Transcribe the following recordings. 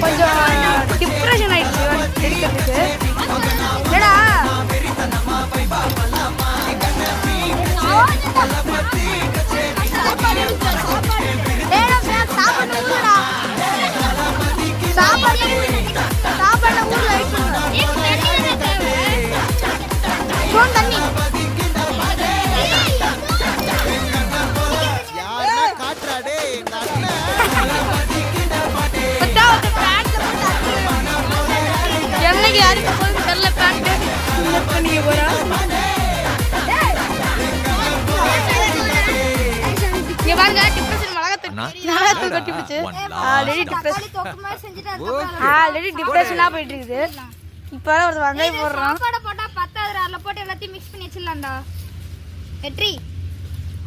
கொஞ்சம் டிப்ரெஷன் ஆயிடுச்சு எடுக்கிறதுக்கு. என்னடா என்னைக்கு யாருக்கு போய் தெரியல பேண்ட் பண்ணிக்க போறா. இங்க பாருங்க டிப்ரெஷன் மிளகாத்தூள் கட்டி பிடிச்சு ஆல்ரெடி டிப்ரெஷனா போயிட்டு இருக்குது. இப்போ ஒரு வெங்காயம் போடுறோம். போட்டா பத்தாது, அதில் போட்டு எல்லாத்தையும் மிக்ஸ் பண்ணி வச்சிடலாம்டா வெற்றி.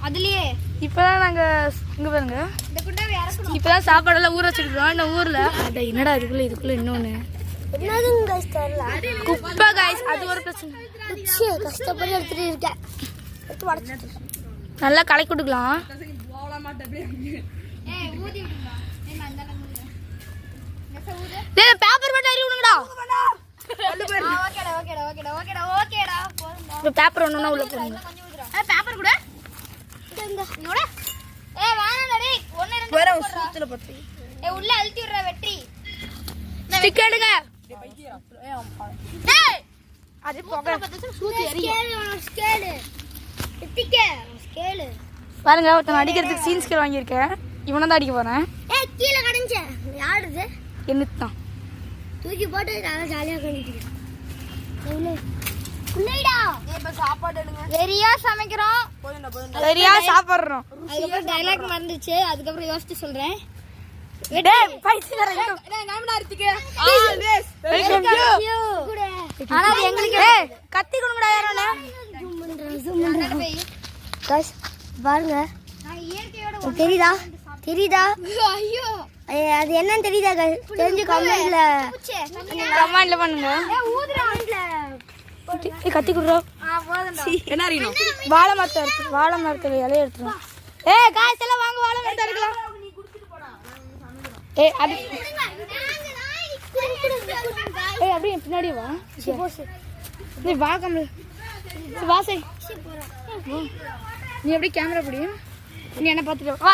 அதுலயே இப்போதான் நாங்கள் இங்கே பாருங்க இந்த குண்டாவை இறக்கணும். இப்போதான் சாப்பாடெல்லாம் ஊற வச்சுருக்கோம். இந்த ஊரில் என்னடா இதுக்குள்ள இன்னொன்று குப்பை காய்ஸ். அது ஒரு பிரச்சனை. கஷ்டப்பட்டு எடுத்துட்டு இருக்கேன். நல்லா கலக்கி கொடுக்கலாம். பேப்பர் மட்டும் அறி விடுங்கடா. பேப்பர் ஒண்ணுன்னா உள்ள போடுங்க. பேப்பர் கூட உள்ள அழுத்தி விடுற வெற்றி. ஸ்டிக் எடுங்க. அது போக பாருங்க ஒருத்தன் அடிக்கிறதுக்கு சீன் ஸ்கேல் வாங்கியிருக்கேன். இவனை தான் அடிக்க போறேன். கீழே கடைஞ்ச யாருது என்னத்தான் தூக்கி போட்டு நல்லா ஜாலியா பண்ணிட்டு வெறியா சமைக்கிறோம், வெறியா சாப்பிடுறோம். அதுக்கப்புறம் டைலாக் மறந்துச்சு, அதுக்கப்புறம் யோசிச்சு சொல்றேன். கத்தி கொடுங்கடா யாரோட பாருங்க. தெரியுதா தெரியுதா அது என்னன்னு தெரியுதா? தெரிஞ்சு கமெண்ட்ல பண்ணுங்க. கத்தி குடுறோம். என்ன அறியணும்? வாழை மரத்தை இருக்கு. வாழை மரத்துல இலைய எடுத்துரும். காய்ஸ் எல்லாம் வாங்க, வாழை மரத்தை எடுக்கலாம். அது அப்படியே பின்னாடி வா. நீ வா கமல் வாசை. நீ எப்படி கேமரா பிடியும்? நீ என்ன பார்த்துட்டு வா.